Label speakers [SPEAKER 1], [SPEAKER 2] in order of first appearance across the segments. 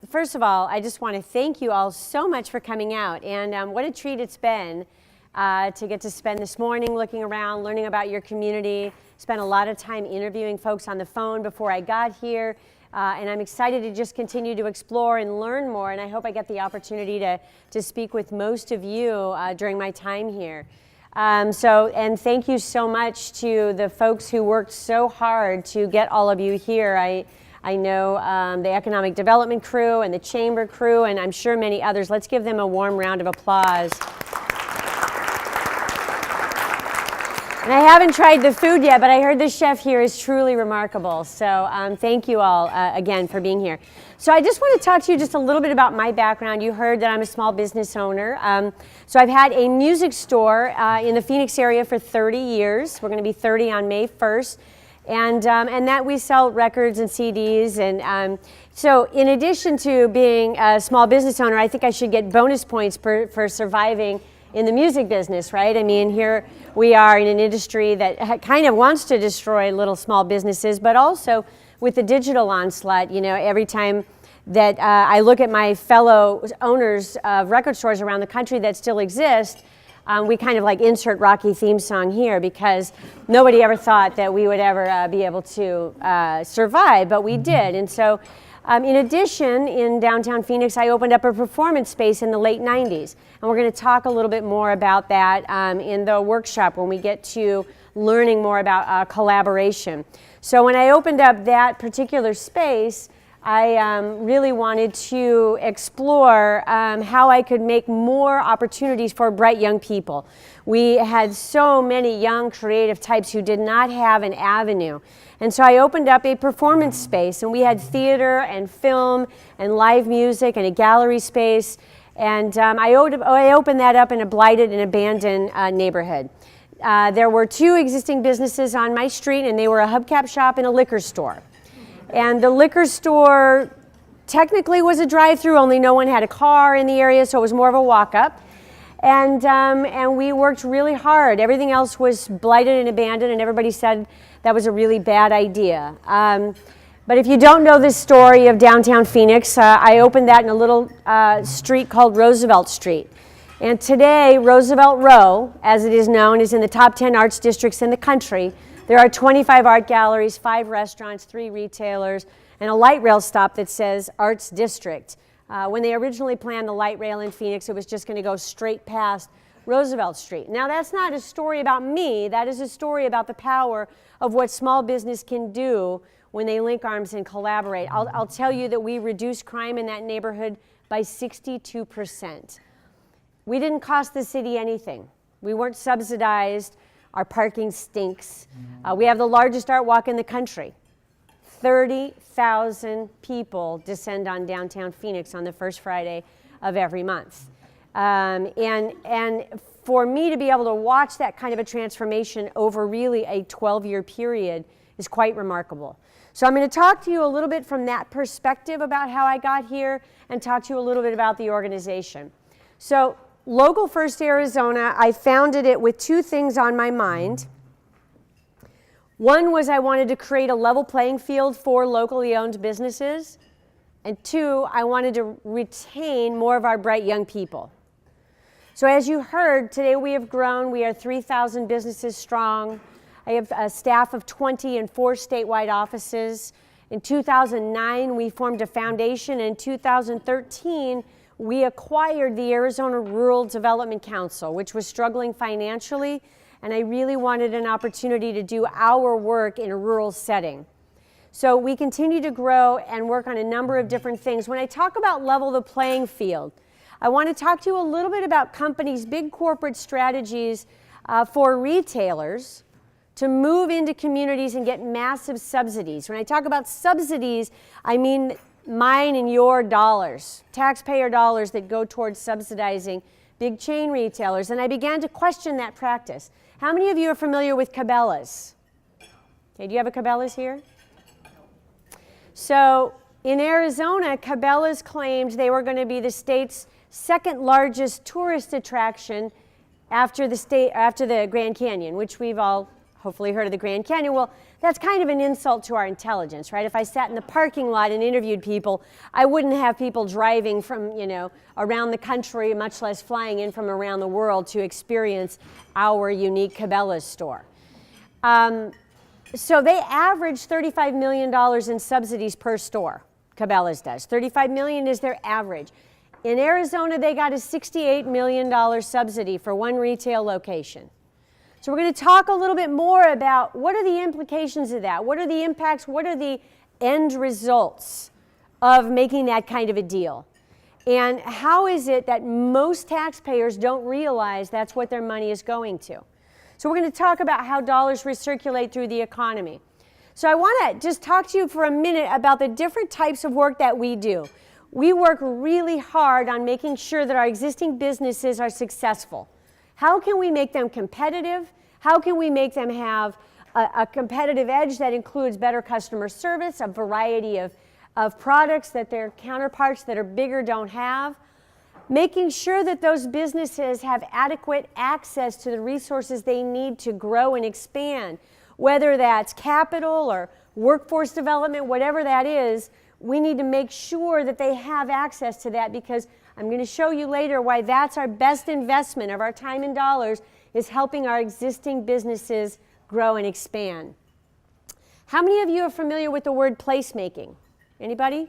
[SPEAKER 1] First of all, I just want to thank you all so much for coming out, and what a treat it's been to get to spend this morning looking around, learning about your community. Spent a lot of time interviewing folks on the phone before I got here, and I'm excited to just continue to explore and learn more, and I hope I get the opportunity to speak with most of you during my time here. And thank you so much to the folks who worked so hard to get all of you here. I know the Economic Development crew and the Chamber crew, and I'm sure many others. Let's give them a warm round of applause. And I haven't tried the food yet, but I heard the chef here is truly remarkable. So thank you all again for being here. So I just want to talk to you just a little bit about my background. You heard that I'm a small business owner. So I've had a music store in the Phoenix area for 30 years. We're going to be 30 on May 1st. And that we sell records and CDs. And so in addition to being a small business owner, I think I should get bonus points for surviving in the music business, right? I mean, here we are in an industry that kind of wants to destroy little small businesses, but also with the digital onslaught, you know, every time that I look at my fellow owners of record stores around the country that still exist, we kind of like insert Rocky theme song here because nobody ever thought that we would ever be able to survive, but we did. And so in addition, in downtown Phoenix, I opened up a performance space in the late 90s. And we're going to talk a little bit more about that in the workshop when we get to learning more about collaboration. So when I opened up that particular space, I really wanted to explore how I could make more opportunities for bright young people. We had so many young creative types who did not have an avenue. And so I opened up a performance space, and we had theater and film and live music and a gallery space. And I opened that up in a blighted and abandoned neighborhood. There were two existing businesses on my street, and they were a hubcap shop and a liquor store. And the liquor store technically was a drive-through, only no one had a car in the area, so it was more of a walk-up. And we worked really hard. Everything else was blighted and abandoned, and everybody said that was a really bad idea. But if you don't know this story of downtown Phoenix, I opened that in a little street called Roosevelt Street. And today, Roosevelt Row, as it is known, is in the top 10 arts districts in the country. There are 25 art galleries, 5 restaurants, 3 retailers, and a light rail stop that says Arts District. When they originally planned the light rail in Phoenix, it was just going to go straight past Roosevelt Street. Now, that's not a story about me. That is a story about the power of what small business can do when they link arms and collaborate. I'll tell you that we reduced crime in that neighborhood by 62%. We didn't cost the city anything. We weren't subsidized. Our parking stinks. We have the largest art walk in the country. 30,000 people descend on downtown Phoenix on the first Friday of every month. And for me to be able to watch that kind of a transformation over really a 12-year period is quite remarkable. So I'm going to talk to you a little bit from that perspective about how I got here and talk to you a little bit about the organization. So Local First Arizona, I founded it with 2 things on my mind. One was I wanted to create a level playing field for locally owned businesses. And 2, I wanted to retain more of our bright young people. So as you heard, today we have grown. We are 3,000 businesses strong. I have a staff of 20 in 4 statewide offices. In 2009, we formed a foundation. In 2013, we acquired the Arizona Rural Development Council, which was struggling financially, and I really wanted an opportunity to do our work in a rural setting. So we continue to grow and work on a number of different things. When I talk about level the playing field, I want to talk to you a little bit about companies' big corporate strategies for retailers to move into communities and get massive subsidies. When I talk about subsidies, I mean mine and your dollars, taxpayer dollars that go towards subsidizing big chain retailers. And I began to question that practice. How many of you are familiar with Cabela's? Okay, do you have a Cabela's here? So in Arizona, Cabela's claimed they were going to be the state's second largest tourist attraction after the Grand Canyon, which we've all hopefully heard of the Grand Canyon. Well, that's kind of an insult to our intelligence, right? If I sat in the parking lot and interviewed people, I wouldn't have people driving from, around the country, much less flying in from around the world to experience our unique Cabela's store. So they average $35 million in subsidies per store. Cabela's does. $35 million is their average. In Arizona, they got a $68 million subsidy for one retail location. So we're going to talk a little bit more about what are the implications of that? What are the impacts? What are the end results of making that kind of a deal? And how is it that most taxpayers don't realize that's what their money is going to? So we're going to talk about how dollars recirculate through the economy. So I want to just talk to you for a minute about the different types of work that we do. We work really hard on making sure that our existing businesses are successful. How can we make them competitive? How can we make them have a competitive edge that includes better customer service, a variety of products that their counterparts that are bigger don't have? Making sure that those businesses have adequate access to the resources they need to grow and expand. Whether that's capital or workforce development, whatever that is, we need to make sure that they have access to that, because I'm going to show you later why that's our best investment of our time and dollars, is helping our existing businesses grow and expand. How many of you are familiar with the word placemaking? Anybody?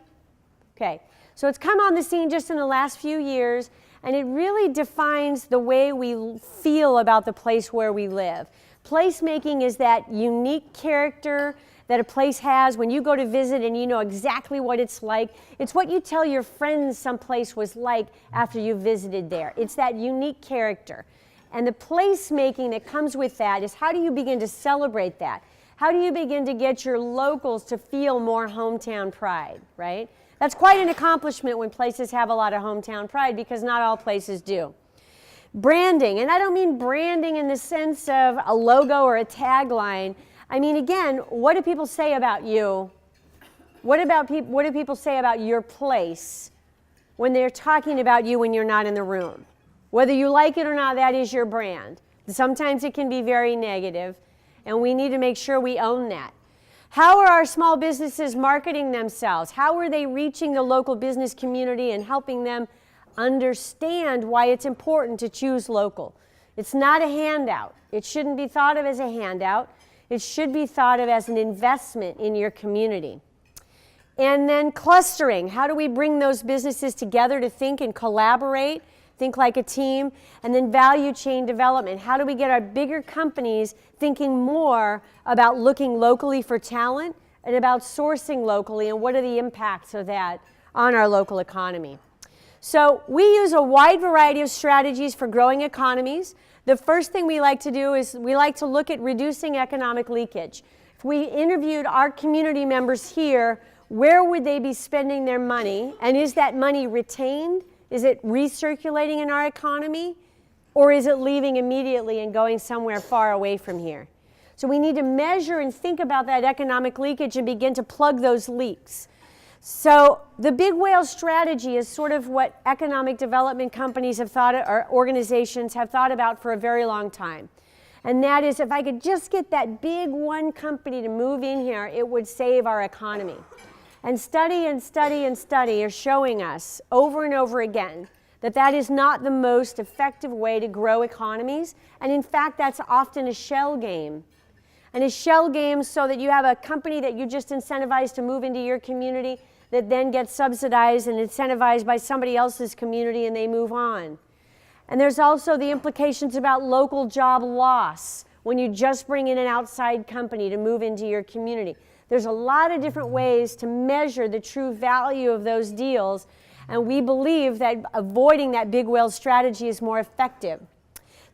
[SPEAKER 1] Okay. So it's come on the scene just in the last few years, and it really defines the way we feel about the place where we live. Placemaking is that unique character that a place has when you go to visit and you know exactly what it's like. It's what you tell your friends someplace was like after you visited there. It's that unique character. And the placemaking that comes with that is, how do you begin to celebrate that? How do you begin to get your locals to feel more hometown pride, right? That's quite an accomplishment when places have a lot of hometown pride, because not all places do. Branding, and I don't mean branding in the sense of a logo or a tagline. I mean, again, what do people say about you? What do people say about your place when they're talking about you when you're not in the room? Whether you like it or not, that is your brand. Sometimes it can be very negative, and we need to make sure we own that. How are our small businesses marketing themselves? How are they reaching the local business community and helping them understand why it's important to choose local? It's not a handout. It shouldn't be thought of as a handout. It should be thought of as an investment in your community. And then clustering. How do we bring those businesses together to think and collaborate, think like a team? And then value chain development. How do we get our bigger companies thinking more about looking locally for talent and about sourcing locally, and what are the impacts of that on our local economy? So we use a wide variety of strategies for growing economies. The first thing we like to do is we like to look at reducing economic leakage. If we interviewed our community members here, where would they be spending their money? And is that money retained? Is it recirculating in our economy? Or is it leaving immediately and going somewhere far away from here? So we need to measure and think about that economic leakage and begin to plug those leaks. So the big whale strategy is sort of what economic development companies have thought, or organizations have thought about for a very long time. And that is, if I could just get that big one company to move in here, it would save our economy. And study and study and study are showing us over and over again that that is not the most effective way to grow economies. And in fact, that's often a shell game. And a shell game so that you have a company that you just incentivize to move into your community that then gets subsidized and incentivized by somebody else's community, and they move on. And there's also the implications about local job loss when you just bring in an outside company to move into your community. There's a lot of different ways to measure the true value of those deals, and we believe that avoiding that big whale strategy is more effective.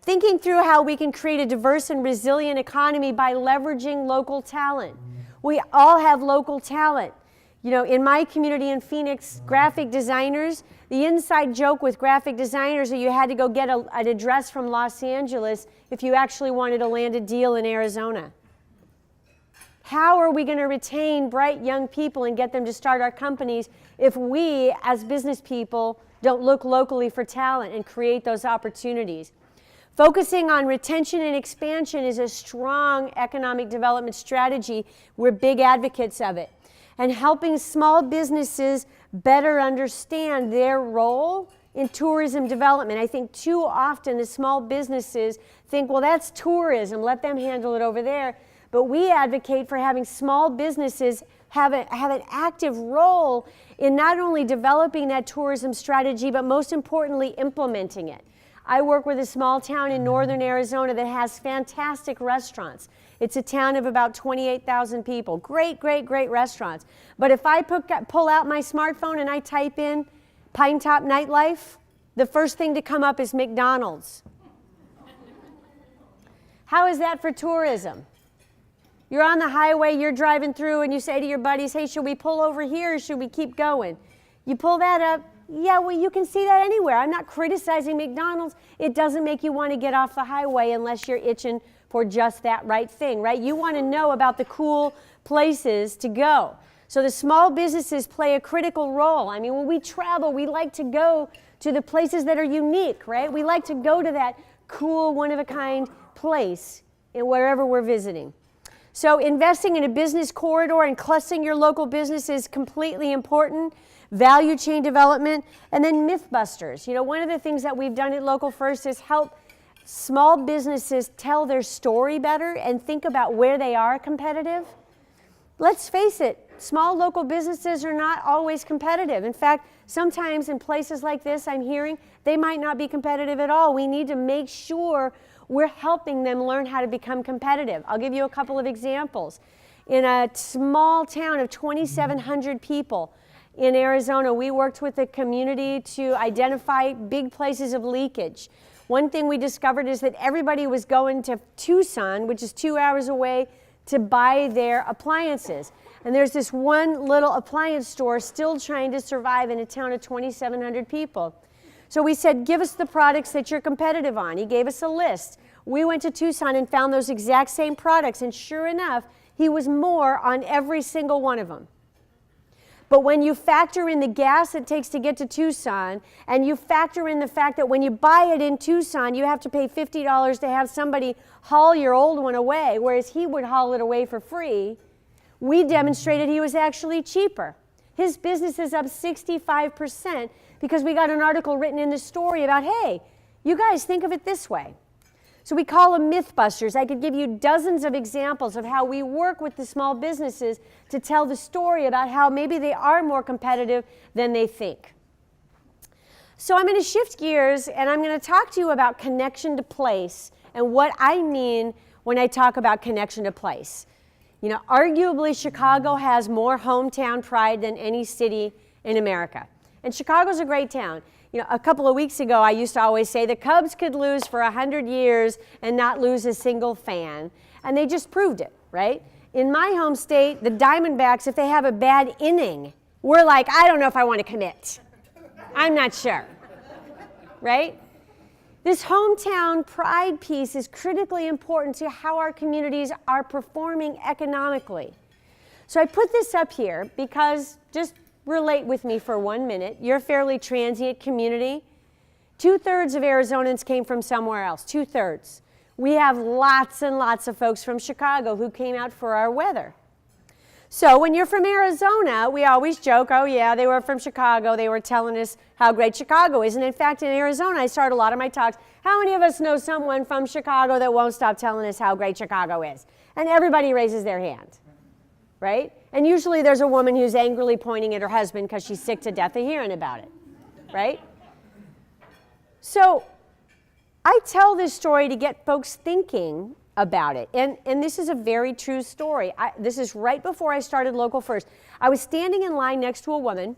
[SPEAKER 1] Thinking through how we can create a diverse and resilient economy by leveraging local talent. We all have local talent. You know, in my community in Phoenix, graphic designers, the inside joke with graphic designers is you had to go get an address from Los Angeles if you actually wanted to land a deal in Arizona. How are we going to retain bright young people and get them to start our companies if we, as business people, don't look locally for talent and create those opportunities? Focusing on retention and expansion is a strong economic development strategy. We're big advocates of it. And helping small businesses better understand their role in tourism development. I think too often the small businesses think, well, that's tourism, let them handle it over there. But we advocate for having small businesses have an active role in not only developing that tourism strategy, but most importantly, implementing it. I work with a small town in northern Arizona that has fantastic restaurants. It's a town of about 28,000 people. Great, great, great restaurants. But if I pull out my smartphone and I type in Pine Top nightlife, the first thing to come up is McDonald's. How is that for tourism? You're on the highway, you're driving through, and you say to your buddies, hey, should we pull over here or should we keep going? You pull that up, yeah, well, you can see that anywhere. I'm not criticizing McDonald's. It doesn't make you want to get off the highway unless you're itching for just that right thing, right? You want to know about the cool places to go. So the small businesses play a critical role. I mean, when we travel, we like to go to the places that are unique, right? We like to go to that cool, one-of-a-kind place in wherever we're visiting. So investing in a business corridor and clustering your local business is completely important. Value chain development, and then Mythbusters. You know, one of the things that we've done at Local First is help small businesses tell their story better and think about where they are competitive. Let's face it, small local businesses are not always competitive. In fact, sometimes in places like this, I'm hearing, they might not be competitive at all. We need to make sure we're helping them learn how to become competitive. I'll give you a couple of examples. In a small town of 2,700 people in Arizona, we worked with the community to identify big places of leakage. One thing we discovered is that everybody was going to Tucson, which is 2 hours away, to buy their appliances. And there's this one little appliance store still trying to survive in a town of 2,700 people. So we said, give us the products that you're competitive on. He gave us a list. We went to Tucson and found those exact same products, and sure enough, he was more on every single one of them. But when you factor in the gas it takes to get to Tucson, and you factor in the fact that when you buy it in Tucson, you have to pay $50 to have somebody haul your old one away, whereas he would haul it away for free, we demonstrated he was actually cheaper. His business is up 65% because we got an article written in the story about, hey, you guys think of it this way. So we call them Mythbusters. I could give you dozens of examples of how we work with the small businesses to tell the story about how maybe they are more competitive than they think. So I'm going to shift gears and I'm going to talk to you about connection to place and what I mean when I talk about connection to place. You know, arguably Chicago has more hometown pride than any city in America. And Chicago's a great town. You know, a couple of weeks ago, I used to always say the Cubs could lose for 100 years and not lose a single fan. And they just proved it, right? In my home state, the Diamondbacks, if they have a bad inning, we're like, I don't know if I want to commit. I'm not sure, right? This hometown pride piece is critically important to how our communities are performing economically. So I put this up here because just relate with me for 1 minute. You're a fairly transient community. 2/3 of Arizonans came from somewhere else, 2/3. We have lots and lots of folks from Chicago who came out for our weather. So when you're from Arizona, we always joke, oh yeah, they were from Chicago. They were telling us how great Chicago is. And in fact, in Arizona, I start a lot of my talks, how many of us know someone from Chicago that won't stop telling us how great Chicago is? And everybody raises their hand, right? And usually there's a woman who's angrily pointing at her husband because she's sick to death of hearing about it, right? So I tell this story to get folks thinking about it. And this is a very true story. This is right before I started Local First. I was standing in line next to a woman,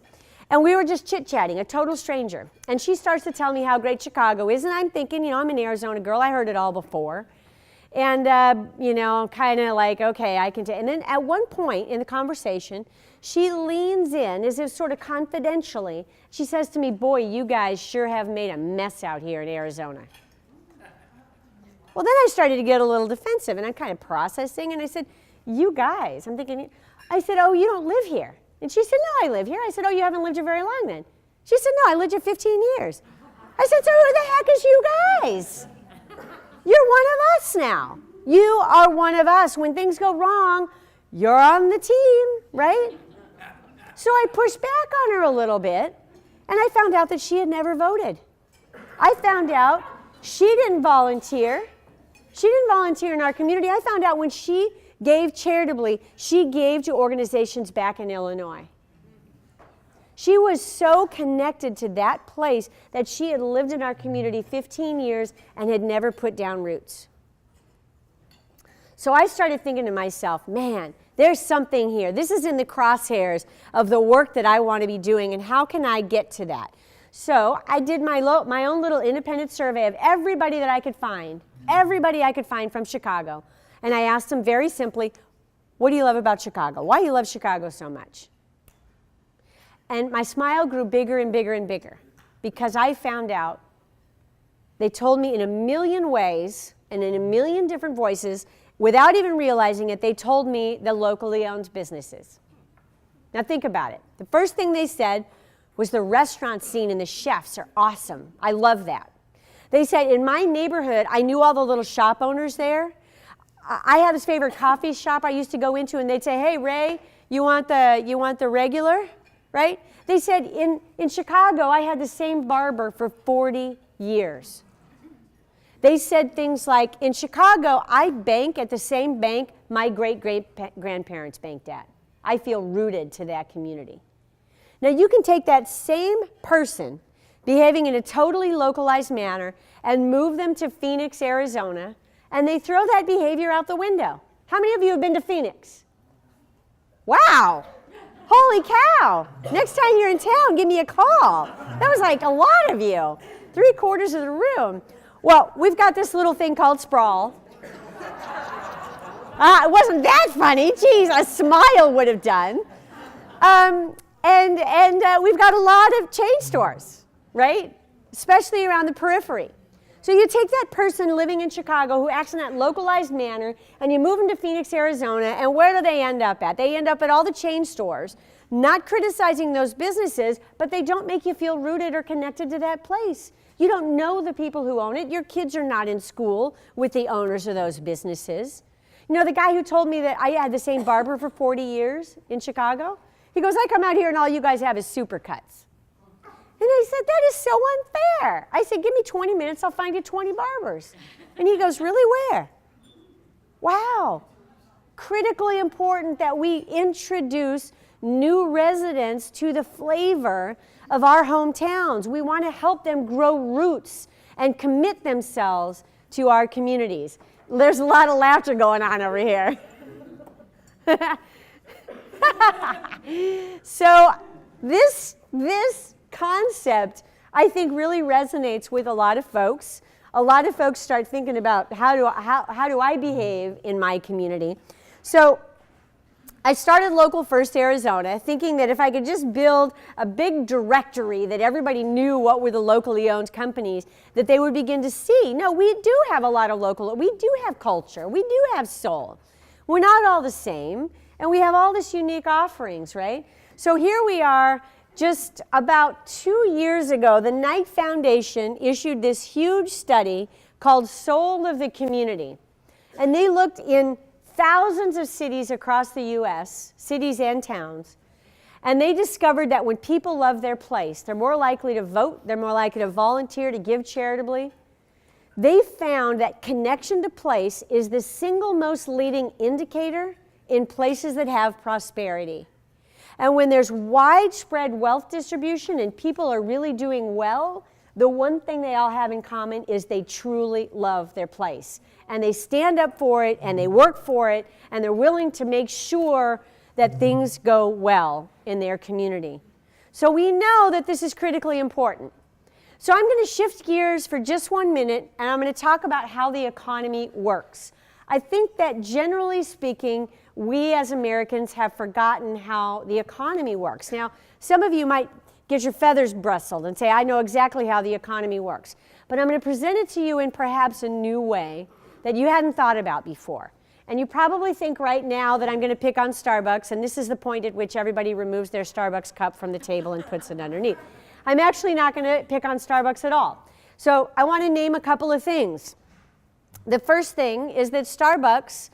[SPEAKER 1] and we were just chit-chatting, a total stranger. And she starts to tell me how great Chicago is, and I'm thinking, you know, I'm an Arizona girl. I heard it all before. And, you know, kind of like, okay, I can take. And then at one point in the conversation, she leans in, as if sort of confidentially. She says to me, boy, you guys sure have made a mess out here in Arizona. Well, then I started to get a little defensive, and I'm kind of processing, and I said, you guys, I'm thinking, I said, oh, you don't live here. And she said, no, I live here. I said, oh, you haven't lived here very long then. She said, no, I lived here 15 years. I said, so who the heck is you guys? You're one of us now. You are one of us. When things go wrong, you're on the team, right? So I pushed back on her a little bit, and I found out that she had never voted. I found out she didn't volunteer. She didn't volunteer in our community. I found out when she gave charitably, she gave to organizations back in Illinois. She was so connected to that place that she had lived in our community 15 years and had never put down roots. So I started thinking to myself, man, there's something here. This is in the crosshairs of the work that I want to be doing, and how can I get to that? So I did my own little independent survey of everybody that I could find, from Chicago. And I asked them very simply, what do you love about Chicago? Why do you love Chicago so much? And my smile grew bigger and bigger and bigger because I found out they told me in a million ways and in a million different voices, without even realizing it, they told me the locally owned businesses. Now think about it. The first thing they said was the restaurant scene and the chefs are awesome. I love that. They said in my neighborhood, I knew all the little shop owners there. I had this favorite coffee shop I used to go into, and they'd say, hey, Ray, you want the regular? Right? They said in Chicago, I had the same barber for 40 years. They said things like, in Chicago, I bank at the same bank my great-great-grandparents banked at. I feel rooted to that community. Now, you can take that same person behaving in a totally localized manner and move them to Phoenix, Arizona, and they throw that behavior out the window. How many of you have been to Phoenix? Wow. Holy cow. Next time you're in town, give me a call. That was like a lot of you. 3/4 of the room. Well, we've got this little thing called sprawl. It wasn't that funny. Geez, a smile would have done. And we've got a lot of chain stores, right? Especially around the periphery. So you take that person living in Chicago who acts in that localized manner, and you move them to Phoenix, Arizona, and where do they end up at? They end up at all the chain stores, not criticizing those businesses, but they don't make you feel rooted or connected to that place. You don't know the people who own it. Your kids are not in school with the owners of those businesses. You know, the guy who told me that I had the same barber for 40 years in Chicago, he goes, I come out here and all you guys have is supercuts. And I said, that is so unfair. I said, give me 20 minutes, I'll find you 20 barbers. And he goes, really, where? Wow. Critically important that we introduce new residents to the flavor of our hometowns. We want to help them grow roots and commit themselves to our communities. There's a lot of laughter going on over here. So this concept, I think, really resonates with a lot of folks. A lot of folks start thinking about how do I behave in my community. So I started Local First Arizona thinking that if I could just build a big directory that everybody knew what were the locally owned companies, that they would begin to see, no, we do have a lot of we do have culture, we do have soul. We're not all the same, and we have all this unique offerings, right? So here we are. Just about 2 years ago, the Knight Foundation issued this huge study called Soul of the Community. And they looked in thousands of cities across the U.S., cities and towns, and they discovered that when people love their place, they're more likely to vote, they're more likely to volunteer, to give charitably. They found that connection to place is the single most leading indicator in places that have prosperity. And when there's widespread wealth distribution and people are really doing well, the one thing they all have in common is they truly love their place. And they stand up for it, and they work for it, and they're willing to make sure that things go well in their community. So we know that this is critically important. So I'm going to shift gears for just 1 minute, and I'm going to talk about how the economy works. I think that generally speaking, we as Americans have forgotten how the economy works. Now, some of you might get your feathers rustled and say, I know exactly how the economy works. But I'm going to present it to you in perhaps a new way that you hadn't thought about before. And you probably think right now that I'm going to pick on Starbucks, and this is the point at which everybody removes their Starbucks cup from the table and puts it underneath. I'm actually not going to pick on Starbucks at all. So I want to name a couple of things. The first thing is that Starbucks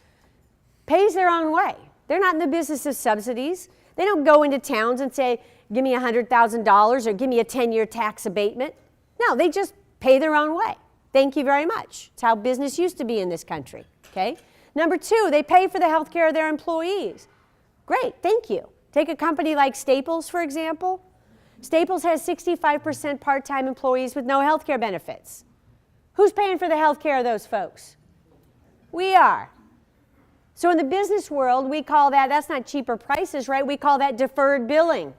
[SPEAKER 1] pays their own way. They're not in the business of subsidies. They don't go into towns and say, give me $100,000 or give me a 10-year tax abatement. No, they just pay their own way. Thank you very much. It's how business used to be in this country, okay? Number two, they pay for the health care of their employees. Great, thank you. Take a company like Staples, for example. Staples has 65% part-time employees with no health care benefits. Who's paying for the health care of those folks? We are. So in the business world, we call that, that's not cheaper prices, right? We call that deferred billing.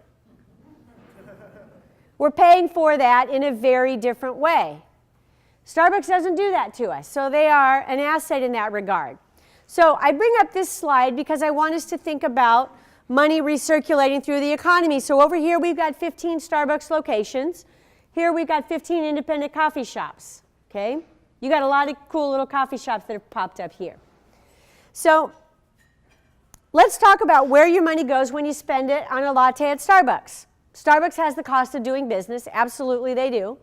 [SPEAKER 1] We're paying for that in a very different way. Starbucks doesn't do that to us, so they are an asset in that regard. So I bring up this slide because I want us to think about money recirculating through the economy. So over here we've got 15 Starbucks locations. Here we've got 15 independent coffee shops, okay? You got a lot of cool little coffee shops that have popped up here. So let's talk about where your money goes when you spend it on a latte at Starbucks. Starbucks has the cost of doing business. Absolutely they do.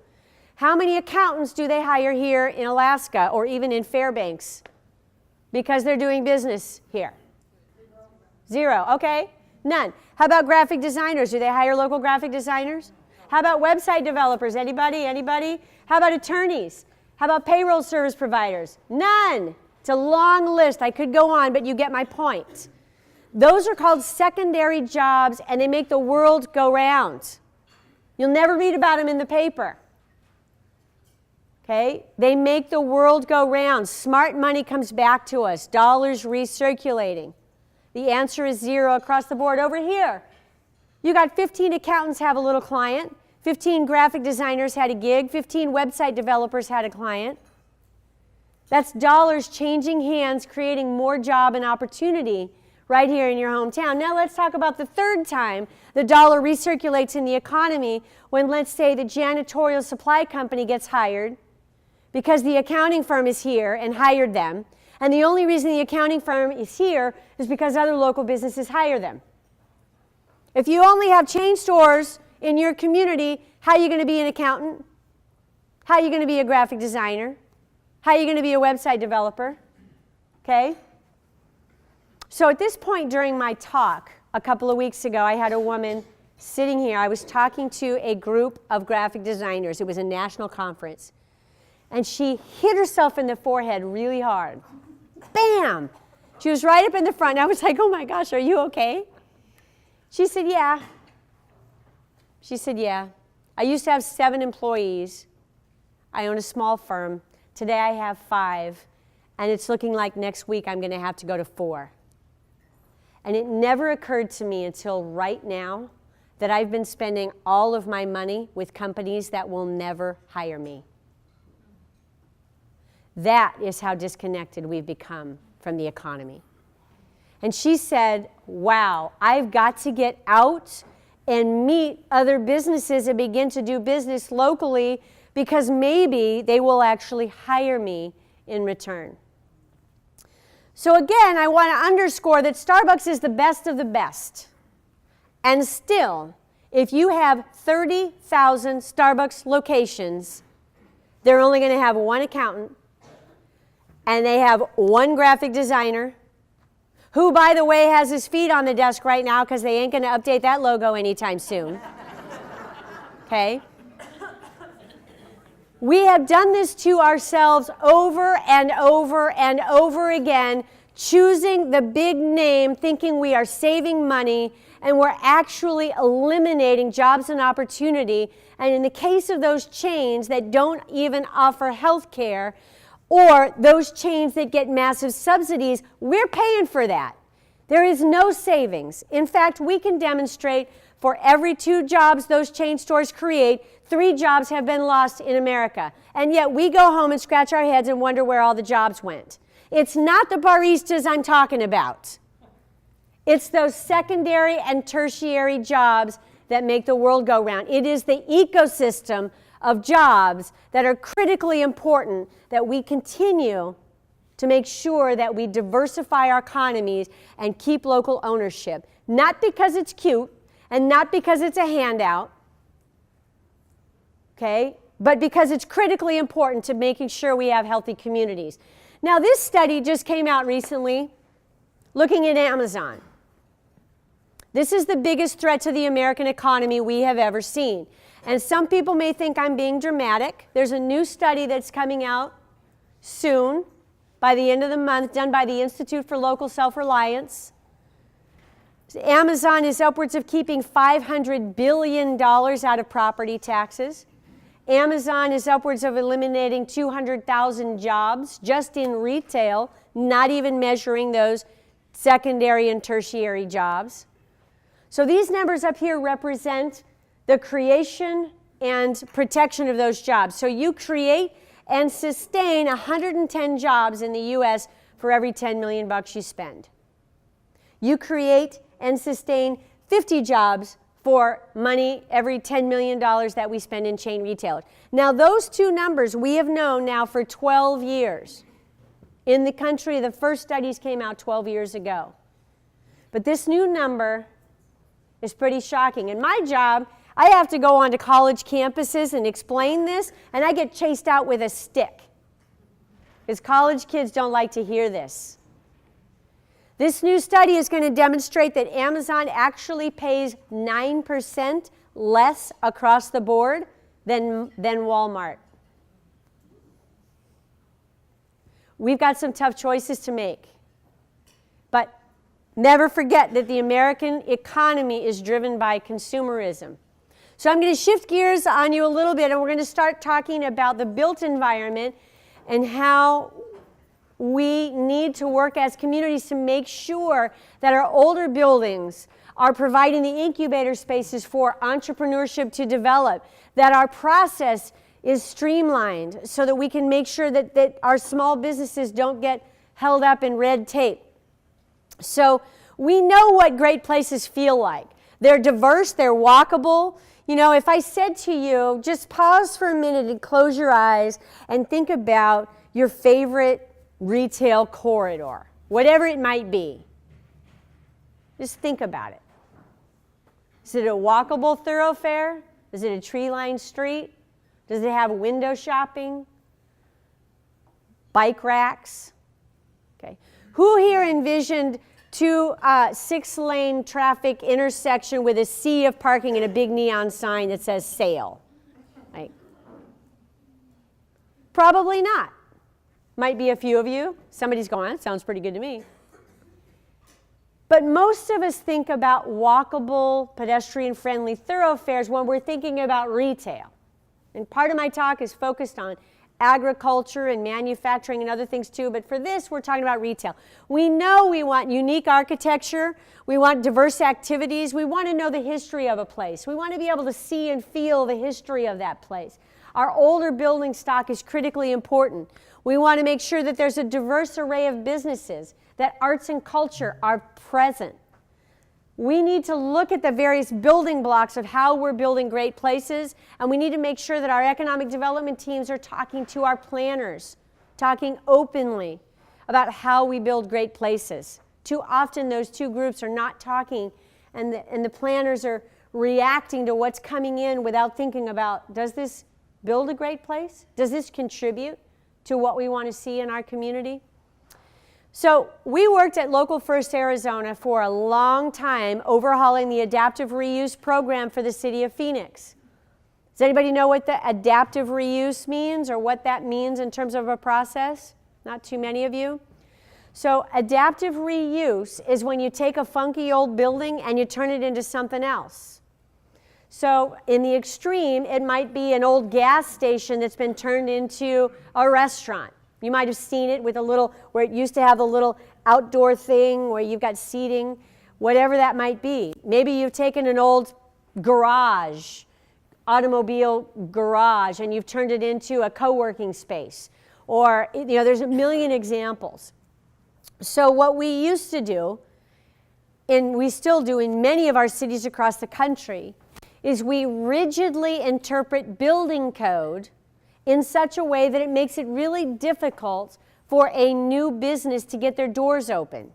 [SPEAKER 1] How many accountants do they hire here in Alaska or even in Fairbanks because they're doing business here? Zero. Okay. None. How about graphic designers? Do they hire local graphic designers? How about website developers? Anybody? Anybody? How about attorneys? How about payroll service providers? None. It's a long list. I could go on, but you get my point. Those are called secondary jobs, and they make the world go round. You'll never read about them in the paper. Okay? They make the world go round. Smart money comes back to us. Dollars recirculating. The answer is zero across the board. Over here, you got 15 accountants have a little client, 15 graphic designers had a gig, 15 website developers had a client. That's dollars changing hands, creating more job and opportunity right here in your hometown. Now let's talk about the third time the dollar recirculates in the economy when, let's say, the janitorial supply company gets hired because the accounting firm is here and hired them. And the only reason the accounting firm is here is because other local businesses hire them. If you only have chain stores in your community, how are you going to be an accountant? How are you going to be a graphic designer? How are you going to be a website developer? Okay? So at this point during my talk, a couple of weeks ago, I had a woman sitting here. I was talking to a group of graphic designers. It was a national conference. And she hit herself in the forehead really hard. Bam! She was right up in the front. I was like, oh my gosh, are you okay? She said, yeah. She said, yeah. I used to have 7 employees. I own a small firm. Today I have 5. And it's looking like next week I'm going to have to go to 4. And it never occurred to me until right now that I've been spending all of my money with companies that will never hire me. That is how disconnected we've become from the economy. And she said, wow, I've got to get out and meet other businesses and begin to do business locally because maybe they will actually hire me in return. So again, I want to underscore that Starbucks is the best of the best. And still, if you have 30,000 Starbucks locations, they're only going to have 1 accountant, and they have 1 graphic designer, who, by the way, has his feet on the desk right now because they ain't going to update that logo anytime soon. Okay? We have done this to ourselves over and over and over again, choosing the big name, thinking we are saving money, and we're actually eliminating jobs and opportunity. And in the case of those chains that don't even offer health care, or those chains that get massive subsidies, we're paying for that. There is no savings. In fact, we can demonstrate for every 2 jobs those chain stores create, 3 jobs have been lost in America. And yet we go home and scratch our heads and wonder where all the jobs went. It's not the baristas I'm talking about. It's those secondary and tertiary jobs that make the world go round. It is the ecosystem of jobs that are critically important that we continue to make sure that we diversify our economies and keep local ownership. Not because it's cute and not because it's a handout, okay, but because it's critically important to making sure we have healthy communities. Now, this study just came out recently looking at Amazon. This is the biggest threat to the American economy we have ever seen. And some people may think I'm being dramatic. There's a new study that's coming out soon, by the end of the month, done by the Institute for Local Self-Reliance. Amazon is upwards of keeping $500 billion out of property taxes. Amazon is upwards of eliminating 200,000 jobs just in retail, not even measuring those secondary and tertiary jobs. So these numbers up here represent the creation and protection of those jobs. So you create and sustain 110 jobs in the U.S. for every 10 million bucks you spend. You create and sustain 50 jobs for money every $10 million that we spend in chain retailers. Now those two numbers we have known now for 12 years. In the country, the first studies came out 12 years ago. But this new number is pretty shocking. In my job, I have to go onto college campuses and explain this, and I get chased out with a stick, because college kids don't like to hear this. This new study is going to demonstrate that Amazon actually pays 9% less across the board than Walmart. We've got some tough choices to make. But never forget that the American economy is driven by consumerism. So I'm going to shift gears on you a little bit, and we're going to start talking about the built environment and how we need to work as communities to make sure that our older buildings are providing the incubator spaces for entrepreneurship to develop, that our process is streamlined so that we can make sure that our small businesses don't get held up in red tape. So we know what great places feel like. They're diverse, they're walkable. You know, if I said to you, just pause for a minute and close your eyes and think about your favorite retail corridor, whatever it might be. Just think about it. Is it a walkable thoroughfare? Is it a tree-lined street? Does it have window shopping? Bike racks? Okay. Who here envisioned two 6-lane traffic intersection with a sea of parking and a big neon sign that says sale? Right? Probably not. Might be a few of you. Somebody's going, that sounds pretty good to me. But most of us think about walkable, pedestrian-friendly thoroughfares when we're thinking about retail. And part of my talk is focused on agriculture and manufacturing and other things too, but for this we're talking about retail. We know we want unique architecture, we want diverse activities, we want to know the history of a place, we want to be able to see and feel the history of that place. Our older building stock is critically important. We want to make sure that there's a diverse array of businesses, that arts and culture are present. We need to look at the various building blocks of how we're building great places, and we need to make sure that our economic development teams are talking to our planners, talking openly about how we build great places. Too often those two groups are not talking, and the planners are reacting to what's coming in without thinking about, does this build a great place? Does this contribute to what we want to see in our community? So we worked at Local First Arizona for a long time overhauling the adaptive reuse program for the city of Phoenix. Does anybody know what the adaptive reuse means or what that means in terms of a process? Not too many of you. So adaptive reuse is when you take a funky old building and you turn it into something else. So in the extreme, it might be an old gas station that's been turned into a restaurant. You might have seen it with a little, where it used to have a little outdoor thing where you've got seating, whatever that might be. Maybe you've taken an old garage, automobile garage, and you've turned it into a co-working space. Or, you know, there's a million examples. So what we used to do, and we still do in many of our cities across the country, is we rigidly interpret building code in such a way that it makes it really difficult for a new business to get their doors open.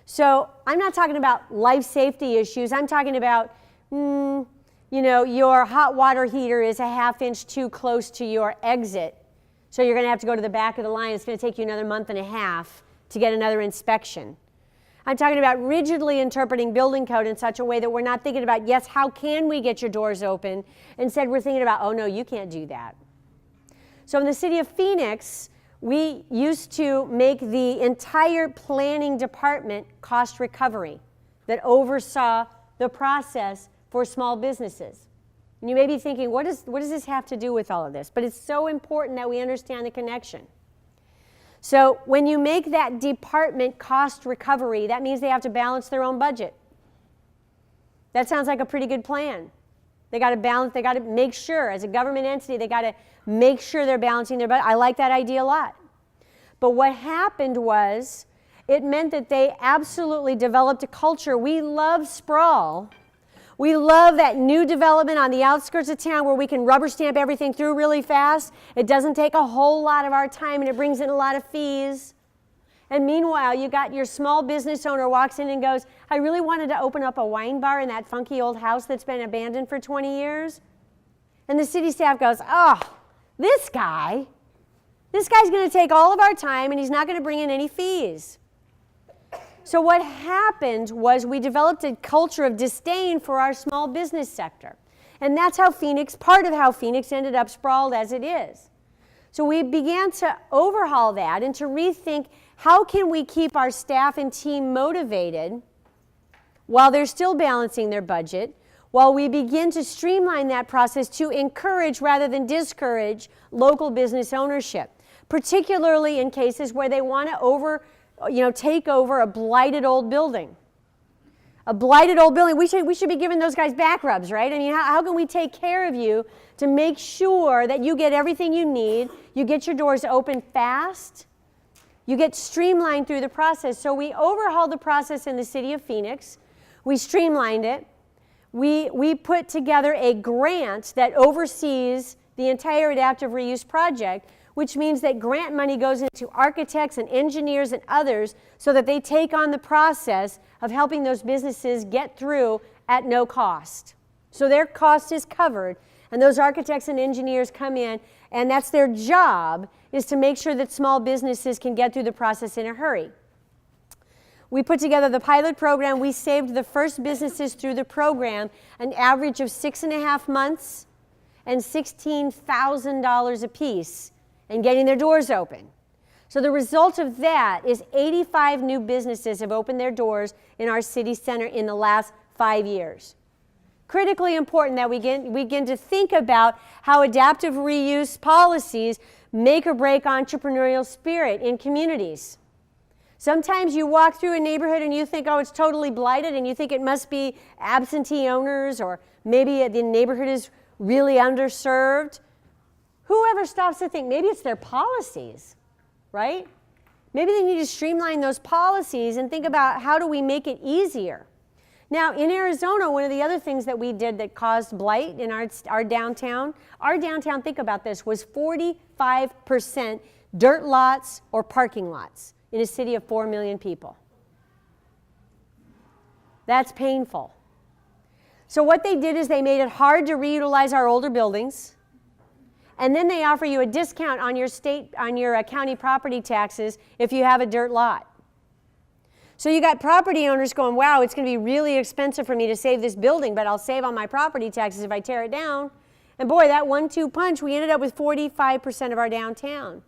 [SPEAKER 1] So I'm not talking about life safety issues. I'm talking about, you know, your hot water heater is a 1/2 inch too close to your exit. So you're going to have to go to the back of the line. It's going to take you another month and a half to get another inspection. I'm talking about rigidly interpreting building code in such a way that we're not thinking about, yes, how can we get your doors open? Instead, we're thinking about, oh, no, you can't do that. So in the city of Phoenix, we used to make the entire planning department cost recovery that oversaw the process for small businesses. And you may be thinking, what does this have to do with all of this? But it's so important that we understand the connection. So when you make that department cost recovery, that means they have to balance their own budget. That sounds like a pretty good plan. They got to balance, they got to make sure, as a government entity, they got to make sure they're balancing their budget. I like that idea a lot. But what happened was, it meant that they absolutely developed a culture. We love sprawl. We love that new development on the outskirts of town where we can rubber stamp everything through really fast. It doesn't take a whole lot of our time and it brings in a lot of fees. And meanwhile, you got your small business owner walks in and goes, I really wanted to open up a wine bar in that funky old house that's been abandoned for 20 years. And the city staff goes, oh, this guy's going to take all of our time and he's not going to bring in any fees. So what happened was we developed a culture of disdain for our small business sector. And that's how part of how Phoenix ended up sprawled as it is. So we began to overhaul that and to rethink, how can we keep our staff and team motivated while they're still balancing their budget, while we begin to streamline that process to encourage rather than discourage local business ownership, particularly in cases where they want to take over a blighted old building. A blighted old building, we should be giving those guys back rubs, right? I mean, how can we take care of you to make sure that you get everything you need, you get your doors open fast, you get streamlined through the process. So we overhauled the process in the city of Phoenix. We streamlined it. We put together a grant that oversees the entire adaptive reuse project, which means that grant money goes into architects and engineers and others so that they take on the process of helping those businesses get through at no cost. So their cost is covered, and those architects and engineers come in, and that's their job, is to make sure that small businesses can get through the process in a hurry. We put together the pilot program. We saved the first businesses through the program an average of 6.5 months and $16,000 apiece and getting their doors open. So the result of that is 85 new businesses have opened their doors in our city center in the last 5 years. Critically important that we begin to think about how adaptive reuse policies make or break entrepreneurial spirit in communities. Sometimes you walk through a neighborhood and you think, oh, it's totally blighted, and you think it must be absentee owners, or maybe the neighborhood is really underserved. Whoever stops to think, maybe it's their policies, right? Maybe they need to streamline those policies and think about, how do we make it easier? Now, in Arizona, one of the other things that we did that caused blight in our downtown, think about this, was 45% dirt lots or parking lots in a city of 4 million people. That's painful. So what they did is they made it hard to reutilize our older buildings. And then they offer you a discount on your county property taxes if you have a dirt lot. So you got property owners going, wow, it's going to be really expensive for me to save this building, but I'll save on my property taxes if I tear it down. And boy, that 1-2 punch, we ended up with 45% of our downtown,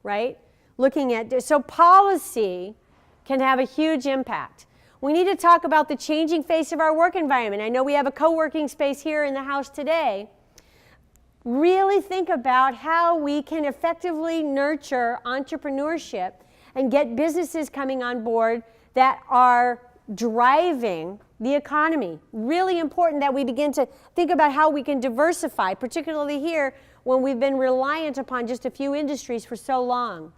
[SPEAKER 1] right? So policy can have a huge impact. We need to talk about the changing face of our work environment. I know we have a co-working space here in the house today. Really think about how we can effectively nurture entrepreneurship and get businesses coming on board that are driving the economy. Really important that we begin to think about how we can diversify, particularly here when we've been reliant upon just a few industries for so long.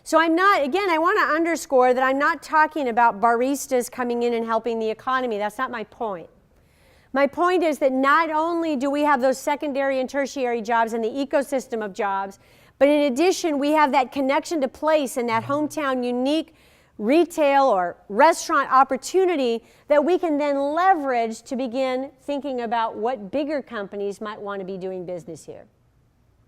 [SPEAKER 1] So I want to underscore that I'm not talking about baristas coming in and helping the economy. That's not my point. My point is that not only do we have those secondary and tertiary jobs and the ecosystem of jobs, but in addition, we have that connection to place and that hometown unique retail or restaurant opportunity that we can then leverage to begin thinking about what bigger companies might want to be doing business here.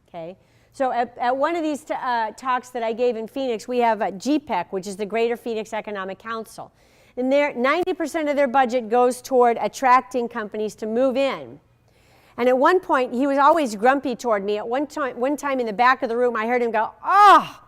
[SPEAKER 1] Okay? So at one of these talks that I gave in Phoenix, we have GPEC, which is the Greater Phoenix Economic Council. And 90% of their budget goes toward attracting companies to move in. And at one point, he was always grumpy toward me. At one time in the back of the room, I heard him go, "Oh,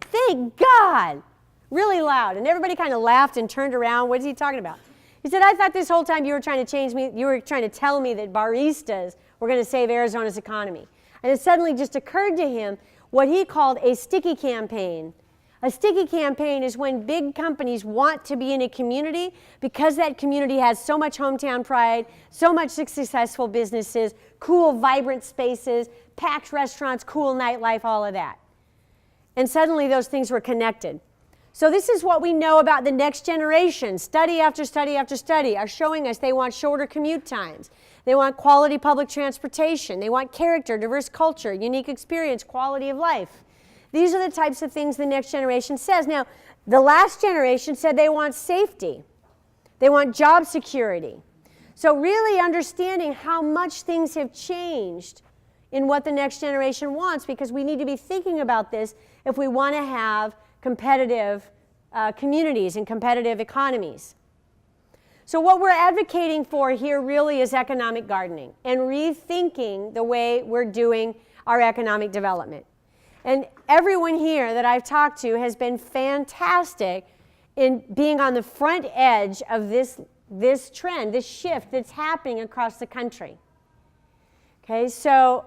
[SPEAKER 1] thank God," really loud. And everybody kind of laughed and turned around. What is he talking about? He said, "I thought this whole time you were trying to change me, you were trying to tell me that baristas were going to save Arizona's economy." And it suddenly just occurred to him what he called a sticky campaign. A sticky campaign is when big companies want to be in a community because that community has so much hometown pride, so much successful businesses, cool, vibrant spaces, packed restaurants, cool nightlife, all of that. And suddenly those things were connected. So this is what we know about the next generation. Study after study after study are showing us they want shorter commute times. They want quality public transportation. They want character, diverse culture, unique experience, quality of life. These are the types of things the next generation says. Now, the last generation said they want safety. They want job security. So really understanding how much things have changed in what the next generation wants, because we need to be thinking about this if we want to have competitive communities and competitive economies. So what we're advocating for here really is economic gardening and rethinking the way we're doing our economic development. And everyone here that I've talked to has been fantastic in being on the front edge of this trend, this shift that's happening across the country. Okay, so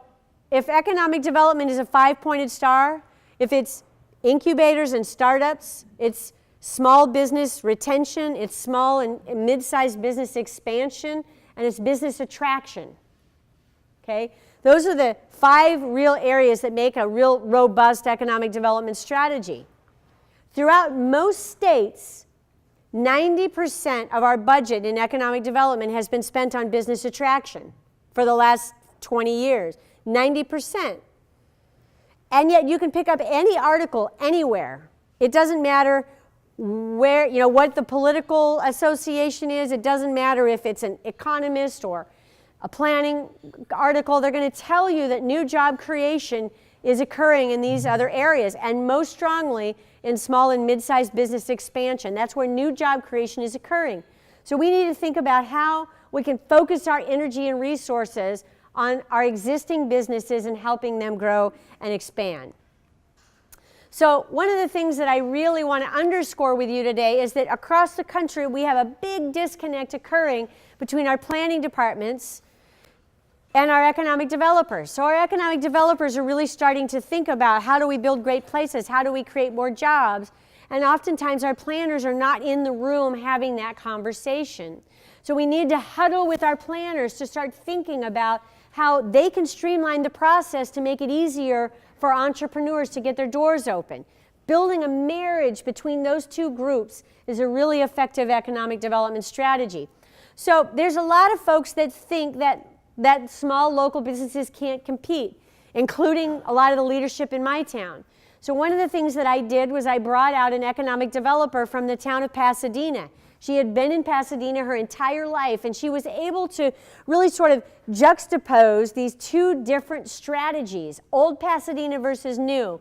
[SPEAKER 1] if economic development is a 5-pointed star, if it's incubators and startups, it's small business retention, it's small and mid-sized business expansion, and it's business attraction. Okay? Those are the 5 real areas that make a real robust economic development strategy. Throughout most states, 90% of our budget in economic development has been spent on business attraction for the last 20 years. 90%. And yet you can pick up any article anywhere. It doesn't matter where, what the political association is. It doesn't matter if it's an economist or a planning article. They're going to tell you that new job creation is occurring in these other areas, and most strongly in small and mid-sized business expansion. That's where new job creation is occurring. So we need to think about how we can focus our energy and resources on our existing businesses and helping them grow and expand. So one of the things that I really want to underscore with you today is that across the country we have a big disconnect occurring between our planning departments and our economic developers. So our economic developers are really starting to think about how do we build great places, how do we create more jobs, and oftentimes our planners are not in the room having that conversation. So we need to huddle with our planners to start thinking about how they can streamline the process to make it easier for entrepreneurs to get their doors open. Building a marriage between those two groups is a really effective economic development strategy. So there's a lot of folks that think that small local businesses can't compete, including a lot of the leadership in my town. So one of the things that I did was I brought out an economic developer from the town of Pasadena. She had been in Pasadena her entire life, and she was able to really sort of juxtapose these 2 different strategies, old Pasadena versus new.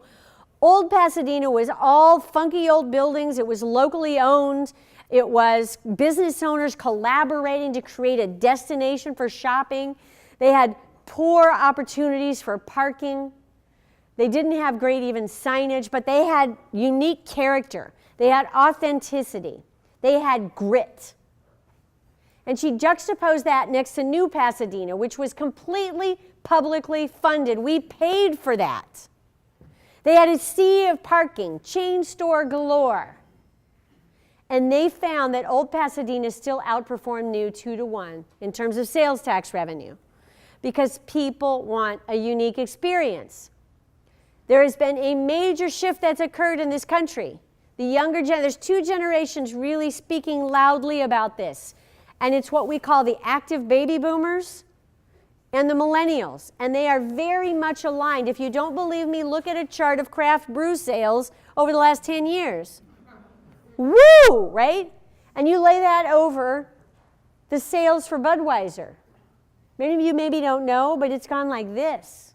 [SPEAKER 1] Old Pasadena was all funky old buildings. It was locally owned. It was business owners collaborating to create a destination for shopping. They had poor opportunities for parking. They didn't have great even signage, but they had unique character. They had authenticity. They had grit. And she juxtaposed that next to New Pasadena, which was completely publicly funded. We paid for that. They had a sea of parking, chain store galore. And they found that Old Pasadena still outperformed New 2-to-1 in terms of sales tax revenue because people want a unique experience. There has been a major shift that's occurred in this country. The younger there's 2 generations really speaking loudly about this. And it's what we call the active baby boomers and the millennials. And they are very much aligned. If you don't believe me, look at a chart of craft brew sales over the last 10 years. Woo, right? And you lay that over the sales for Budweiser. Many of you maybe don't know, but it's gone like this.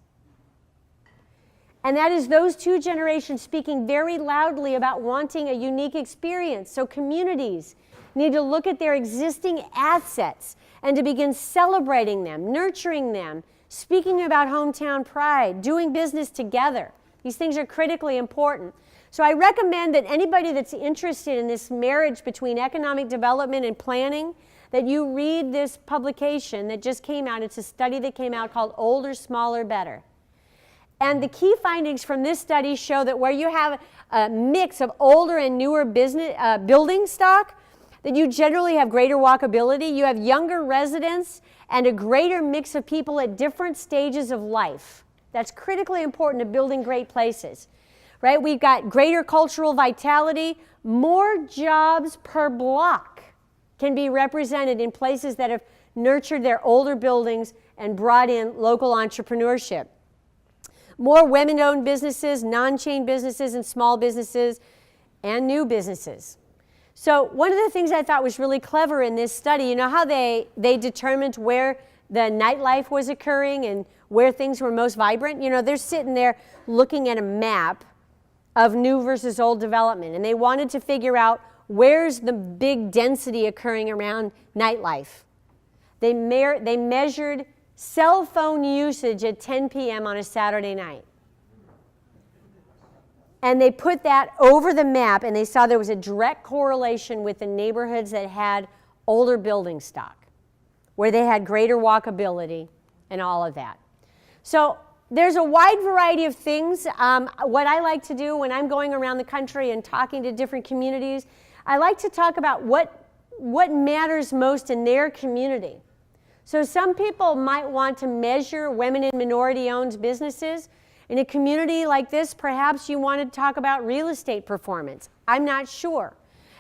[SPEAKER 1] And that is those two generations speaking very loudly about wanting a unique experience. So communities need to look at their existing assets and to begin celebrating them, nurturing them, speaking about hometown pride, doing business together. These things are critically important. So I recommend that anybody that's interested in this marriage between economic development and planning, that you read this publication that just came out. It's a study that came out called Older, Smaller, Better. And the key findings from this study show that where you have a mix of older and newer building stock, that you generally have greater walkability, you have younger residents, and a greater mix of people at different stages of life. That's critically important to building great places, right? We've got greater cultural vitality, more jobs per block can be represented in places that have nurtured their older buildings and brought in local entrepreneurship. More women-owned businesses, non-chain businesses, and small businesses, and new businesses. So one of the things I thought was really clever in this study, you know how they determined where the nightlife was occurring and where things were most vibrant? You know, they're sitting there looking at a map of new versus old development, and they wanted to figure out where's the big density occurring around nightlife. They measured cell phone usage at 10 p.m. on a Saturday night. And they put that over the map, and they saw there was a direct correlation with the neighborhoods that had older building stock, where they had greater walkability and all of that. So there's a wide variety of things. What I like to do when I'm going around the country and talking to different communities, I like to talk about what matters most in their community. So some people might want to measure women and minority-owned businesses. In a community like this, perhaps you want to talk about real estate performance. I'm not sure.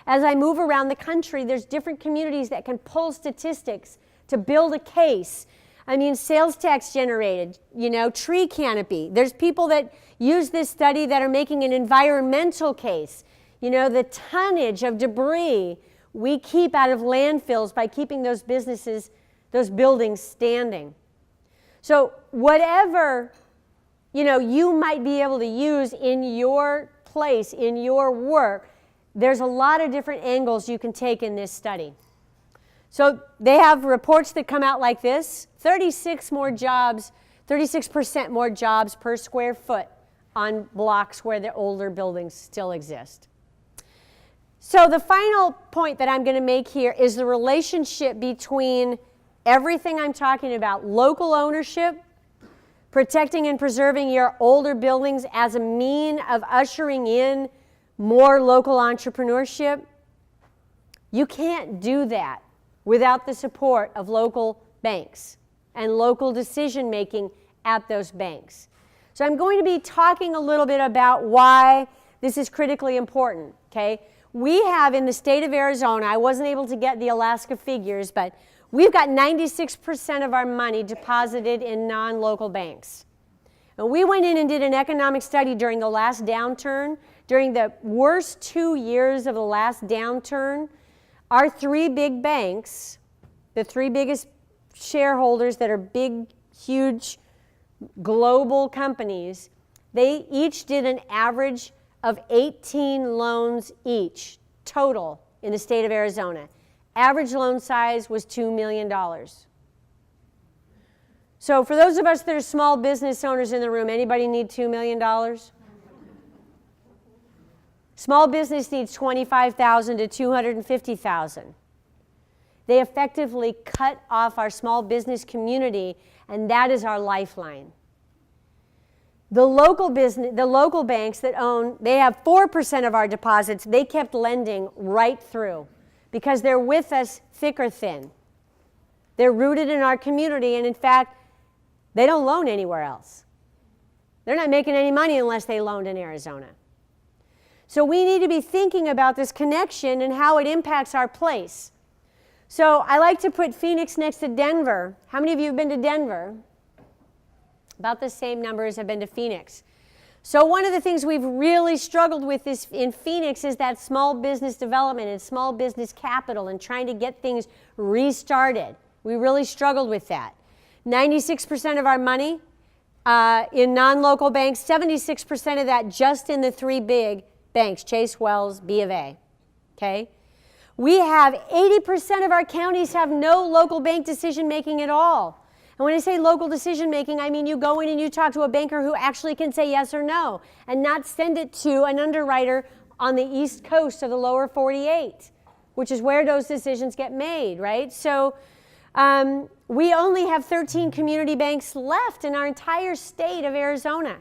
[SPEAKER 1] As I move around the country, there's different communities that can pull statistics to build a case. I mean, sales tax generated, you know, tree canopy. There's people that use this study that are making an environmental case. You know, the tonnage of debris we keep out of landfills by keeping those businesses, those buildings standing. So whatever, you know, you might be able to use in your place, in your work, there's a lot of different angles you can take in this study. So they have reports that come out like this: 36% more jobs per square foot on blocks where the older buildings still exist. So the final point that I'm going to make here is the relationship between everything I'm talking about: local ownership, protecting and preserving your older buildings as a mean of ushering in more local entrepreneurship. You can't do that without the support of local banks and local decision making at those banks. So I'm going to be talking a little bit about why this is critically important, okay? We have in the state of Arizona, I wasn't able to get the Alaska figures, but we've got 96% of our money deposited in non-local banks. And we went in and did an economic study during the last downturn. During the worst 2 years of the last downturn, our three big banks, the three biggest shareholders that are big, huge, global companies, they each did an average of 18 loans each, total, in the state of Arizona. Average loan size was $2 million. So for those of us that are small business owners in the room, anybody need $2 million? Small business needs $25,000 to $250,000. They effectively cut off our small business community, and that is our lifeline. The local banks that own, they have 4% of our deposits. They kept lending right through because they're with us thick or thin. They're rooted in our community, and in fact, they don't loan anywhere else. They're not making any money unless they loaned in Arizona. So we need to be thinking about this connection and how it impacts our place. So I like to put Phoenix next to Denver. How many of you have been to Denver? About the same numbers have been to Phoenix. So one of the things we've really struggled with in Phoenix is that small business development and small business capital and trying to get things restarted. We really struggled with that. 96% of our money in non-local banks, 76% of that just in the three big banks, Chase, Wells, B of A, okay? We have 80% of our counties have no local bank decision making at all. And when I say local decision making, I mean you go in and you talk to a banker who actually can say yes or no and not send it to an underwriter on the East Coast of the lower 48, which is where those decisions get made, right? So we only have 13 community banks left in our entire state of Arizona.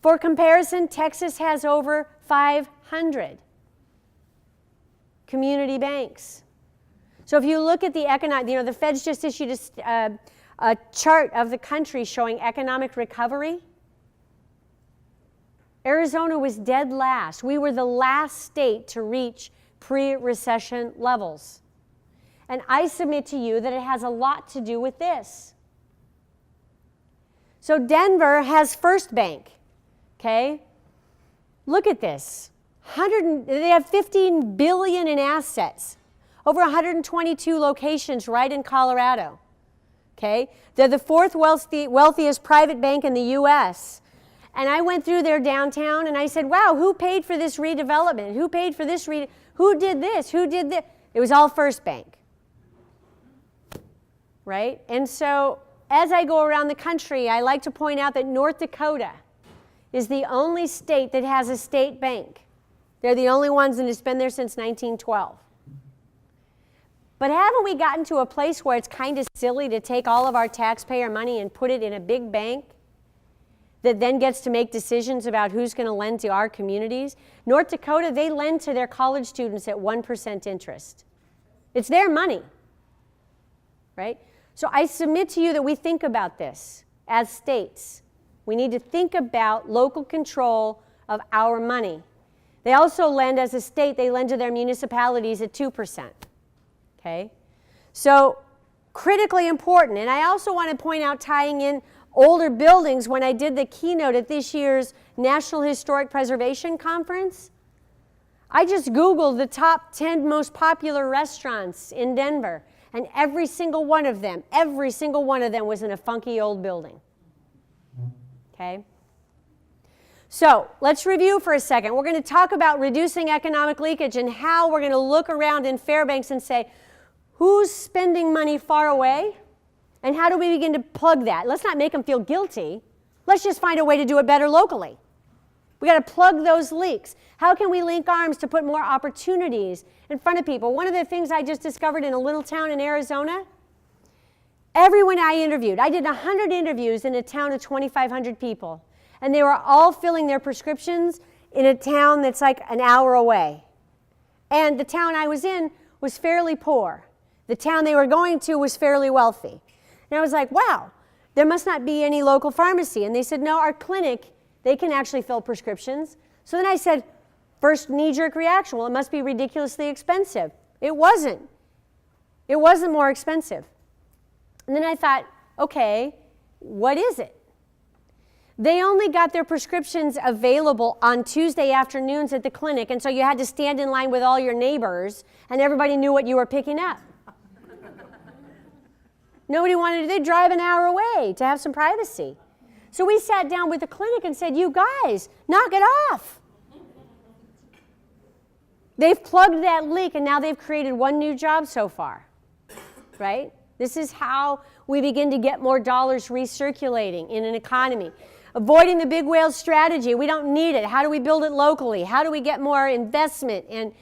[SPEAKER 1] For comparison, Texas has over 500 community banks. So if you look at the economic, the Fed's just issued a chart of the country showing economic recovery. Arizona was dead last. We were the last state to reach pre-recession levels. And I submit to you that it has a lot to do with this. So Denver has First Bank, okay? Look at this. They have $15 billion in assets. Over 122 locations right in Colorado, okay? They're the fourth wealthiest private bank in the U.S. And I went through their downtown and I said, wow, who paid for this redevelopment? Who paid for this? Who did this? Who did this? It was all First Bank, right? And so as I go around the country, I like to point out that North Dakota is the only state that has a state bank. They're the only ones that have been there since 1912. But haven't we gotten to a place where it's kind of silly to take all of our taxpayer money and put it in a big bank that then gets to make decisions about who's going to lend to our communities? North Dakota, they lend to their college students at 1% interest. It's their money, right? So I submit to you that we think about this as states. We need to think about local control of our money. They also lend, as a state, they lend to their municipalities at 2%. Okay? So critically important. And I also want to point out, tying in older buildings, when I did the keynote at this year's National Historic Preservation Conference, I just Googled the top 10 most popular restaurants in Denver, and every single one of them was in a funky old building. Okay? So let's review for a second. We're going to talk about reducing economic leakage and how we're going to look around in Fairbanks and say, who's spending money far away? And how do we begin to plug that? Let's not make them feel guilty. Let's just find a way to do it better locally. We got to plug those leaks. How can we link arms to put more opportunities in front of people? One of the things I just discovered in a little town in Arizona, everyone I interviewed, I did 100 interviews in a town of 2,500 people, and they were all filling their prescriptions in a town that's like an hour away. And the town I was in was fairly poor. The town they were going to was fairly wealthy. And I was like, wow, there must not be any local pharmacy. And they said, no, our clinic, they can actually fill prescriptions. So then I said, first knee-jerk reaction, well, it must be ridiculously expensive. It wasn't. It wasn't more expensive. And then I thought, okay, what is it? They only got their prescriptions available on Tuesday afternoons at the clinic, and so you had to stand in line with all your neighbors, and everybody knew what you were picking up. Nobody wanted to, they'd drive an hour away to have some privacy. So we sat down with the clinic and said, you guys, knock it off. They've plugged that leak, and now they've created one new job so far, right? This is how we begin to get more dollars recirculating in an economy. Avoiding the big whale strategy, we don't need it. How do we build it locally? How do we get more investment and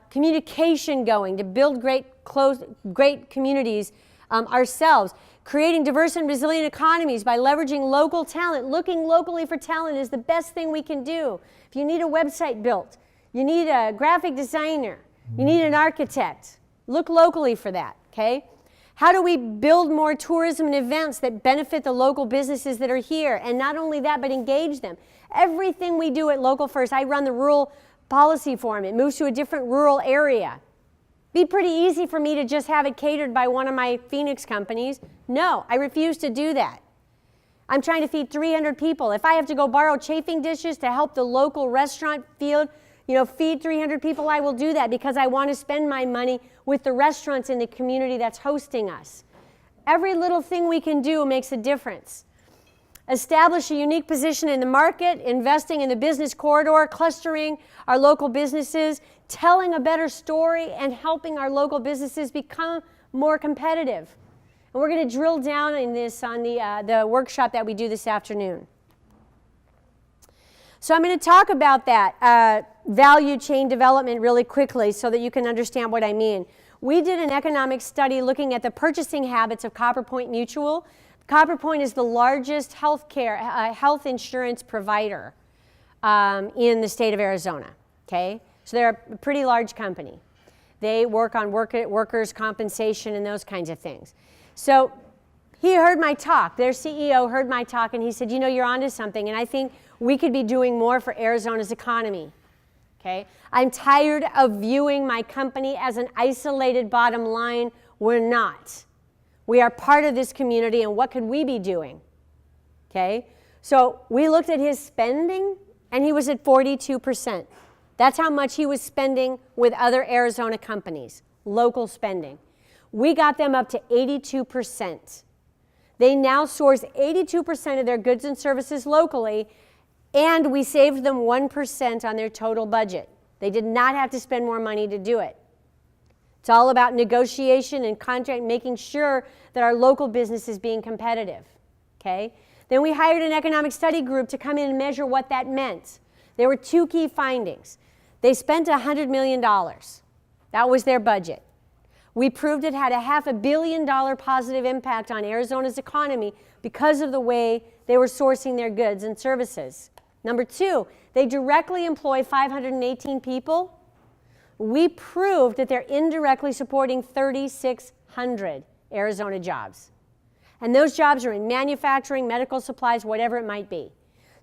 [SPEAKER 1] communication going to build great communities ourselves? Creating diverse and resilient economies by leveraging local talent. Looking locally for talent is the best thing we can do. If you need a website built, you need a graphic designer, you need an architect, look locally for that, okay? How do we build more tourism and events that benefit the local businesses that are here? And not only that, but engage them. Everything we do at Local First, I run the rural policy forum. It moves to a different rural area. Be pretty easy for me to just have it catered by one of my Phoenix companies. No, I refuse to do that. I'm trying to feed 300 people. If I have to go borrow chafing dishes to help the local restaurant feed 300 people, I will do that because I want to spend my money with the restaurants in the community that's hosting us. Every little thing we can do makes a difference. establish a unique position in the market, investing in the business corridor, clustering our local businesses, telling a better story, and helping our local businesses become more competitive. And we're going to drill down in this on the workshop that we do this afternoon. So I'm going to talk about that value chain development really quickly so that you can understand what I mean. We did an economic study looking at the purchasing habits of CopperPoint Mutual. CopperPoint is the largest health insurance provider in the state of Arizona. Okay? So they're a pretty large company. They work on workers' compensation and those kinds of things. So he heard my talk. Their CEO heard my talk, and he said, you know, you're onto something, and I think we could be doing more for Arizona's economy. Okay? I'm tired of viewing my company as an isolated bottom line. We're not. We are part of this community, and what could we be doing? Okay? So we looked at his spending, and he was at 42%. That's how much he was spending with other Arizona companies, local spending. We got them up to 82%. They now source 82% of their goods and services locally, and we saved them 1% on their total budget. They did not have to spend more money to do it. It's all about negotiation and contract, making sure that our local business is being competitive. Okay? Then we hired an economic study group to come in and measure what that meant. There were two key findings. They spent $100 million. That was their budget. We proved it had a $500 million positive impact on Arizona's economy because of the way they were sourcing their goods and services. Number two, they directly employ 518 people. We proved that they're indirectly supporting 3,600 Arizona jobs. And those jobs are in manufacturing, medical supplies, whatever it might be.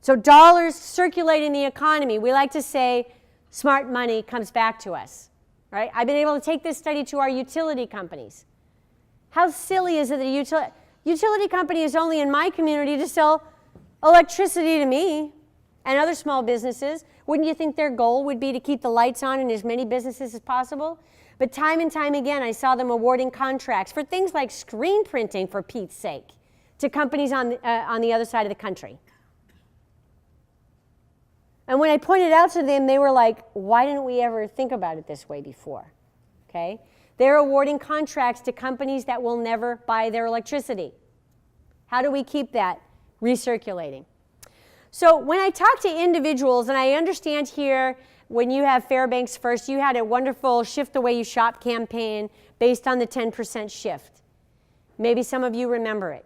[SPEAKER 1] So dollars circulating the economy, we like to say smart money comes back to us. Right? I've been able to take this study to our utility companies. How silly is it that a utility company is only in my community to sell electricity to me and other small businesses? Wouldn't you think their goal would be to keep the lights on in as many businesses as possible? But time and time again, I saw them awarding contracts for things like screen printing, for Pete's sake, to companies on the other side of the country. And when I pointed out to them, they were like, why didn't we ever think about it this way before? Okay? They're awarding contracts to companies that will never buy their electricity. How do we keep that recirculating? So when I talk to individuals, and I understand here when you have Fairbanks First, you had a wonderful Shift the Way You Shop campaign based on the 10% shift. Maybe some of you remember it.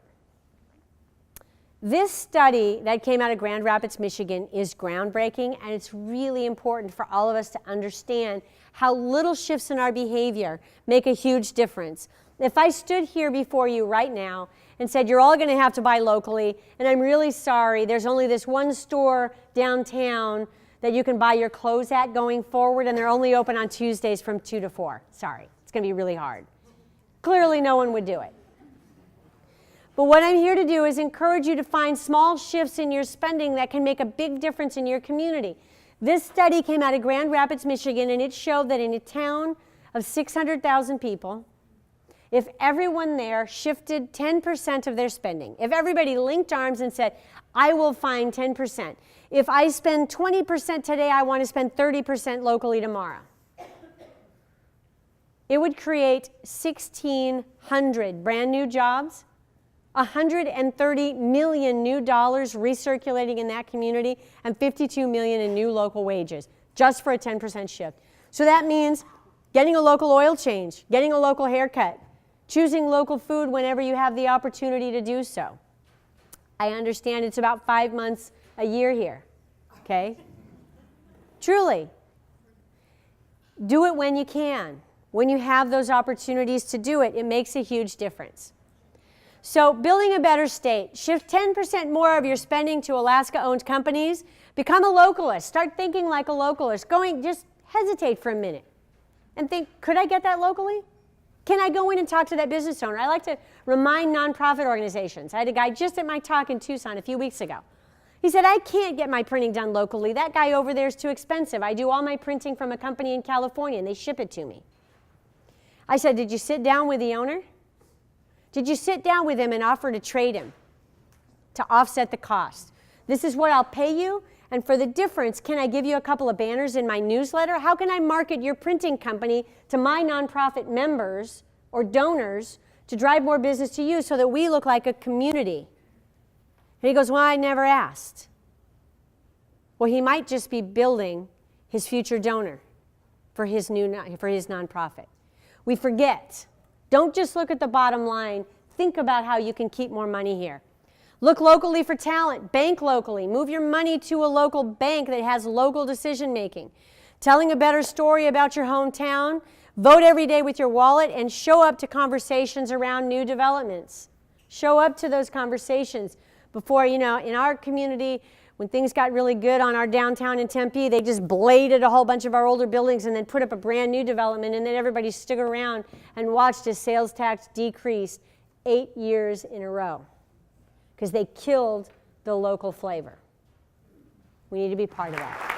[SPEAKER 1] This study that came out of Grand Rapids, Michigan is groundbreaking, and it's really important for all of us to understand how little shifts in our behavior make a huge difference. If I stood here before you right now and said, you're all going to have to buy locally, and I'm really sorry, there's only this one store downtown that you can buy your clothes at going forward, and they're only open on Tuesdays from 2 to 4. Sorry, it's going to be really hard. Clearly no one would do it. But what I'm here to do is encourage you to find small shifts in your spending that can make a big difference in your community. This study came out of Grand Rapids, Michigan, and it showed that in a town of 600,000 people, if everyone there shifted 10% of their spending, if everybody linked arms and said, I will find 10%. If I spend 20% today, I want to spend 30% locally tomorrow. It would create 1,600 brand new jobs, 130 million new dollars recirculating in that community, and 52 million in new local wages, just for a 10% shift. So that means getting a local oil change, getting a local haircut, choosing local food whenever you have the opportunity to do so. I understand it's about 5 months a year here, okay? Truly. Do it when you can. When you have those opportunities to do it, it makes a huge difference. So building a better state, shift 10% more of your spending to Alaska-owned companies, become a localist, start thinking like a localist, just hesitate for a minute and think, could I get that locally? Can I go in and talk to that business owner? I like to remind nonprofit organizations. I had a guy just at my talk in Tucson a few weeks ago. He said, I can't get my printing done locally. That guy over there is too expensive. I do all my printing from a company in California, and they ship it to me. I said, did you sit down with the owner? Did you sit down with him and offer to trade him? to offset the cost. This is what I'll pay you, and for the difference, can I give you a couple of banners in my newsletter? How can I market your printing company to my nonprofit members or donors to drive more business to you so that we look like a community? And he goes, well, I never asked. Well, he might just be building his future donor for his nonprofit. We forget. Don't just look at the bottom line. Think about how you can keep more money here. Look locally for talent. Bank locally. Move your money to a local bank that has local decision making. Telling a better story about your hometown. Vote every day with your wallet and show up to conversations around new developments. Show up to those conversations. Before, in our community, when things got really good on our downtown in Tempe, they just bladed a whole bunch of our older buildings and then put up a brand new development, and then everybody stood around and watched as sales tax decreased 8 years in a row because they killed the local flavor. We need to be part of that.